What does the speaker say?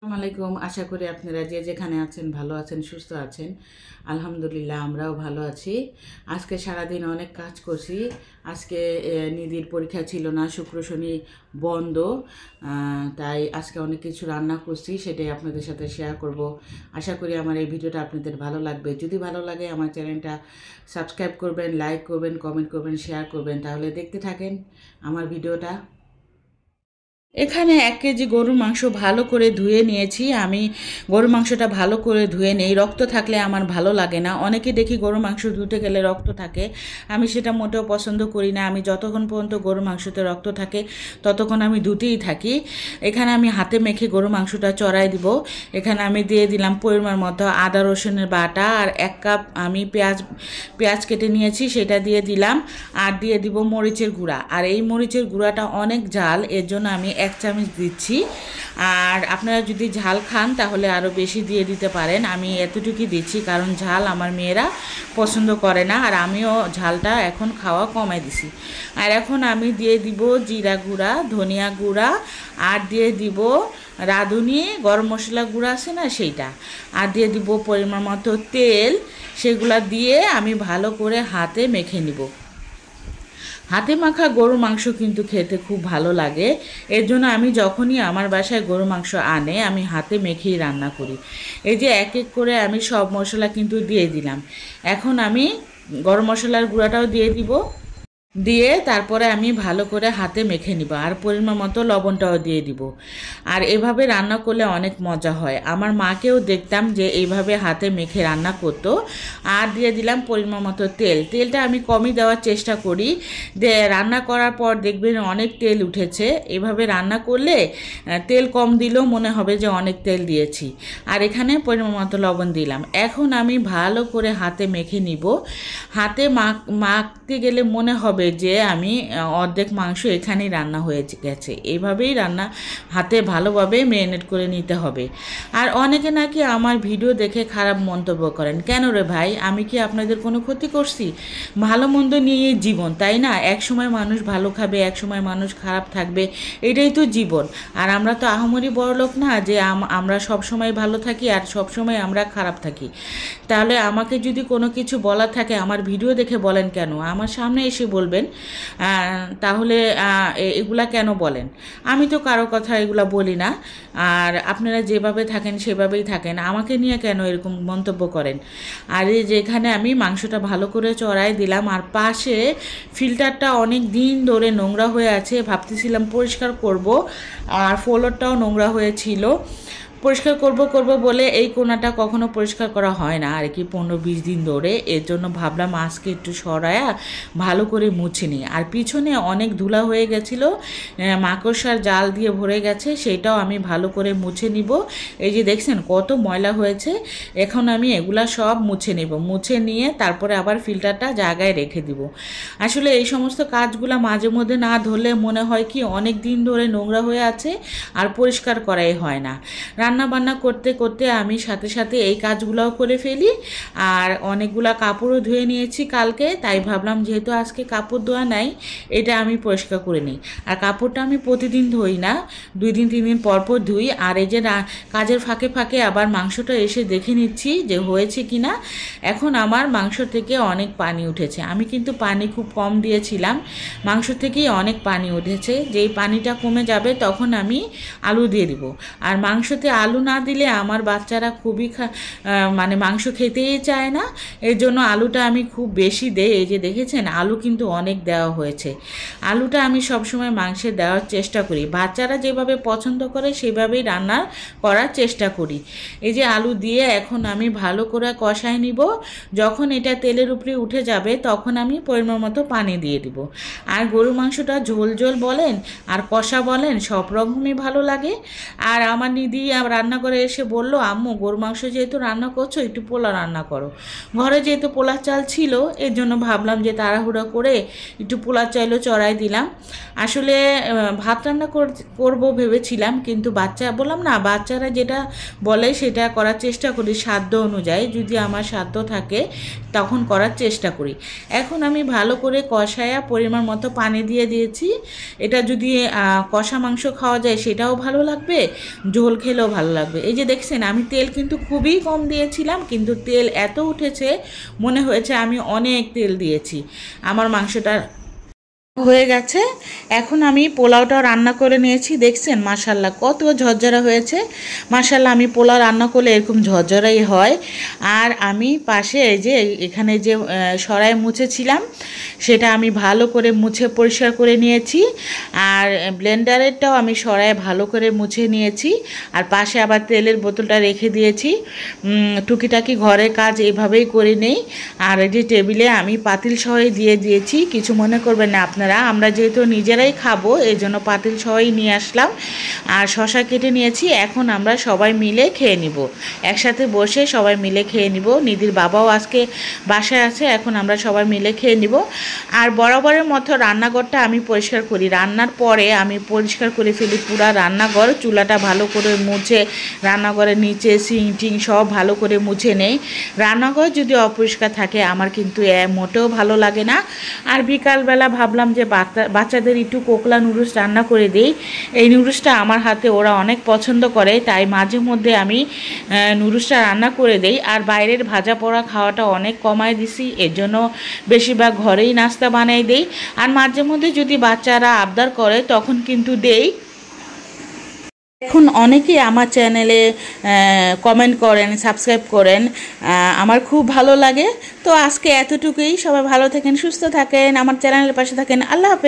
আসসালামু আলাইকুম। আশা করি আপনারা যে যেখানে আছেন ভালো আছেন, সুস্থ আছেন। আলহামদুলিল্লাহ আমরাও ভালো আছি। আজকে সারাদিন অনেক কাজ করছি। আজকে নিধির পরীক্ষা ছিল না, শুক্র শনি বন্ধ। তাই আজকে অনেক কিছু রান্না করছি, সেটাই আপনাদের সাথে শেয়ার করব। আশা করি আমার এই ভিডিওটা আপনাদের ভালো লাগবে। যদি ভালো লাগে আমার চ্যানেলটা সাবস্ক্রাইব করবেন, লাইক করবেন, কমেন্ট করবেন, শেয়ার করবেন। তাহলে দেখতে থাকেন আমার ভিডিওটা। এখানে 1 কেজি গরুর মাংস ভালো করে ধুয়ে নিয়েছি। আমি গরুর মাংসটা ভালো করে ধুয়ে নেই, রক্ত থাকলে আমার ভালো লাগে না। অনেকে দেখি গরুর মাংস ধুতে গেলে রক্ত থাকে, আমি সেটা মোটেও পছন্দ করি না। আমি যতক্ষণ পর্যন্ত গরুর মাংসতে রক্ত থাকে ততক্ষণ আমি ধুতেই থাকি। এখানে আমি হাতে মেখে গরুর মাংসটা চড়াই দিব। এখানে আমি দিয়ে দিলাম পরিমাণ মতো আদা রসুনের বাটা, আর 1 কাপ আমি পেঁয়াজ কেটে নিয়েছি সেটা দিয়ে দিলাম। আর দিয়ে দিব মরিচের গুঁড়া। আর এই মরিচের গুঁড়াটা অনেক ঝাল, এর জন্য আমি 1 চামচ দিচ্ছি। আর আপনারা যদি ঝাল খান তাহলে আরও বেশি দিয়ে দিতে পারেন। আমি এতটুকুই দিচ্ছি কারণ ঝাল আমার মেয়েরা পছন্দ করে না, আর আমিও ঝালটা এখন খাওয়া কমাই দিছি। আর এখন আমি দিয়ে দিব জিরা গুঁড়া, ধনিয়া গুঁড়া, আর দিয়ে দিব রাঁধুনি গরম মশলা গুঁড়া আছে না সেইটা, আর দিয়ে দিব পরিমাণ মতো তেল। সেগুলা দিয়ে আমি ভালো করে হাতে মেখে নিব। হাতে মাখা গরুর মাংস কিন্তু খেতে খুব ভালো লাগে। এর জন্য আমি যখনই আমার বাসায় গরুর মাংস আনে আমি হাতে মেখেই রান্না করি। এই যে এক এক করে আমি সব মশলা কিন্তু দিয়ে দিলাম। এখন আমি গরম মশলার গুঁড়াটাও দিয়ে দিব। দিয়ে তারপরে আমি ভালো করে হাতে মেখে নিব, আর পরিমাণ মতো লবণটাও দিয়ে দিব। আর এভাবে রান্না করলে অনেক মজা হয়। আমার মাকেও দেখতাম যে এইভাবে হাতে মেখে রান্না করতো। আর দিয়ে দিলাম পরিমাণ মতো তেলটা আমি কমই দেওয়ার চেষ্টা করি। রান্না করার পর দেখবেন অনেক তেল উঠেছে। এভাবে রান্না করলে তেল কম দিলেও মনে হবে যে অনেক তেল দিয়েছি। আর এখানে পরিমাণ মতো লবণ দিলাম। এখন আমি ভালো করে হাতে মেখে নিব। হাতে মাখতে গেলে মনে হবে যে আমি অর্ধেক মাংস এখানেই রান্না হয়ে গেছে। এইভাবেই রান্না হাতে ভালোভাবে ম্যারিনেট করে নিতে হবে। আর অনেকে নাকি আমার ভিডিও দেখে খারাপ মন্তব্য করেন, কেন রে ভাই, আমি কি আপনাদের কোনো ক্ষতি করছি? ভালো মন্দ নিয়েই জীবন, তাই না? এক সময় মানুষ ভালো খাবে, এক সময় মানুষ খারাপ থাকবে, এটাই তো জীবন। আর আমরা তো আহামরি বড়লোক না যে আমরা সব সময় ভালো থাকি আর সব সময় আমরা খারাপ থাকি। তাহলে আমাকে যদি কোনো কিছু বলার থাকে আমার ভিডিও দেখে বলেন কেন, আমার সামনে এসে বলবেন। তাহলে এগুলা কেন বলেন? আমি তো কারো কথা এগুলা বলি না। আর আপনারা যেভাবে থাকেন সেভাবেই থাকেন, আমাকে নিয়ে কেন এরকম মন্তব্য করেন? আর এই যেখানে আমি মাংসটা ভালো করে চড়াই দিলাম, আর পাশে ফিল্টারটা অনেক দিন ধরে নোংরা হয়ে আছে, ভাবতেছিলাম পরিষ্কার করব। আর ফ্লোরটাও নোংরা হয়েছিল, পরিষ্কার করব বলে এই কোণাটা কখনো পরিষ্কার করা হয় না আর কি 15-20 দিন ধরে। এর জন্য ভাবলাম আজকে একটু সরায়া ভালো করে মুছে নিই। আর পিছনে অনেক ধুলা হয়ে গেছিলো, মাকড়সার জাল দিয়ে ভরে গেছে, সেটাও আমি ভালো করে মুছে নিব। এই যে দেখছেন কত ময়লা হয়েছে। এখন আমি এগুলা সব মুছে নেব, মুছে নিয়ে তারপরে আবার ফিল্টারটা জায়গায় রেখে দিব। আসলে এই সমস্ত কাজগুলো মাঝে মধ্যে না ধরলে মনে হয় কি অনেক দিন ধরে নোংরা হয়ে আছে আর পরিষ্কার করাই হয় না। রান্না বান্না করতে করতে আমি সাথে সাথে এই কাজগুলোও করে ফেলি। আর অনেকগুলা কাপড়ও ধুয়ে নিয়েছি কালকে, তাই ভাবলাম যেহেতু আজকে কাপড় ধোয়া নাই, এটা আমি পরিষ্কার করে নিই। আর কাপড়টা আমি প্রতিদিন ধুই না, 2 দিন 3 দিন পর পর ধুই। আর এই যে কাজের ফাঁকে ফাঁকে আবার মাংসটা এসে দেখে নিচ্ছি যে হয়েছে কি না। এখন আমার মাংস থেকে অনেক পানি উঠেছে। আমি কিন্তু পানি খুব কম দিয়েছিলাম, মাংস থেকেই অনেক পানি উঠেছে। যেই পানিটা কমে যাবে তখন আমি আলু দিয়ে দিব। আর মাংসতে আলু না দিলে আমার বাচ্চারা খুবই মানে মাংস খেতেই চায় না। এর জন্য আলুটা আমি খুব বেশি দেই। এই যে দেখেছেন আলু কিন্তু অনেক দেওয়া হয়েছে। আলুটা আমি সবসময় মাংসে দেওয়ার চেষ্টা করি, বাচ্চারা যেভাবে পছন্দ করে সেভাবেই রান্না করার চেষ্টা করি। এই যে আলু দিয়ে এখন আমি ভালো করে কষায় নিব। যখন এটা তেলের উপরে উঠে যাবে তখন আমি পরিমাণ মতো পানি দিয়ে দিব। আর গরু মাংসটা ঝোল ঝোল বলেন আর কষা বলেন সব রকমই ভালো লাগে। আর আমার নিধি রান্না করে এসে বলল, আম্মু গরু মাংস যেহেতু রান্না করছো একটু পোলা রান্না করো। ঘরে যেহেতু পোলার চাল ছিল এর জন্য ভাবলাম যে তাড়াহুড়ো করে একটু পোলার চালও চড়াই দিলাম। আসলে ভাত রান্না করব ভেবেছিলাম, কিন্তু বললাম না, বাচ্চারা যেটা বলে সেটা করার চেষ্টা করি সাধ্য অনুযায়ী। যদি আমার সাধ্য থাকে তখন করার চেষ্টা করি। এখন আমি ভালো করে কষায়া পরিমাণ মতো পানি দিয়ে দিয়েছি। এটা যদি কষা মাংস খাওয়া যায় সেটাও ভালো লাগবে, ঝোল খেলেও ভালো লাগবে। এই যে দেখছেন আমি তেল কিন্তু খুবই কম দিয়েছিলাম, কিন্তু তেল এত উঠেছে মনে হয়েছে আমি অনেক তেল দিয়েছি। আমার মাংসটা হয়ে গেছে। এখন আমি পোলাওটা রান্না করে নিয়েছি। দেখছেন মাশাল্লাহ কত ঝরঝরা হয়েছে। মাশাল্লাহ আমি পোলাও রান্না করলে এরকম ঝরঝরাই হয়। আর আমি পাশে এই যে এখানে যে সরাই মুছেছিলাম সেটা আমি ভালো করে মুছে পরিষ্কার করে নিয়েছি। আর ব্লেন্ডারেরটাও আমি সরাই ভালো করে মুছে নিয়েছি। আর পাশে আবার তেলের বোতলটা রেখে দিয়েছি। টুকিটাকি ঘরের কাজ এইভাবেই করে নেই। আর এই যে টেবিলে আমি পাতিল সহই দিয়ে দিয়েছি, কিছু মনে করবেন না আপনারা। আমরা যেহেতু নিজেরাই খাবো এই জন্য পাতিল সহই নিয়ে আসলাম। আর শসা কেটে নিয়েছি। এখন আমরা সবাই মিলে খেয়ে নিব, একসাথে বসে সবাই মিলে খেয়ে নিব। নিধির বাবাও আজকে বাসায় আছে, এখন আমরা সবাই মিলে খেয়ে নিব। আর বরাবরের মতো রান্নাঘরটা আমি পরিষ্কার করি, রান্নার পরে আমি পরিষ্কার করে ফেলি পুরা রান্নাঘর। চুলাটা ভালো করে মুছে রান্নাঘরের নিচে সিং টিং সব ভালো করে মুছে নেই। রান্নাঘর যদি অপরিষ্কার থাকে আমার কিন্তু মোটেও ভালো লাগে না। আর বিকালবেলা ভাবলাম যে বাচ্চাদের একটু কোকলা নুডলস রান্না করে দিই। এই নুডলসটা আমার হাতে ওরা অনেক পছন্দ করে, তাই মাঝে মধ্যে আমি নুডলসটা রান্না করে দেই। আর বাইরের ভাজা পোড়া খাওয়াটা অনেক কমায় দিছি, এর জন্য বেশিরভাগ ঘরেই নাস্তা বানাই দেই। আর মাঝে মধ্যে যদি বাচ্চারা আবদার করে তখন কিন্তু দেই। এখন অনেকেই আমার চ্যানেলে কমেন্ট করেন, সাবস্ক্রাইব করেন, আমার খুব ভালো লাগে। তো আজকে এতটুকুই। সবাই ভালো থাকেন, সুস্থ থাকেন, আমার চ্যানেলের পাশে থাকেন। আল্লাহ হাফেজ।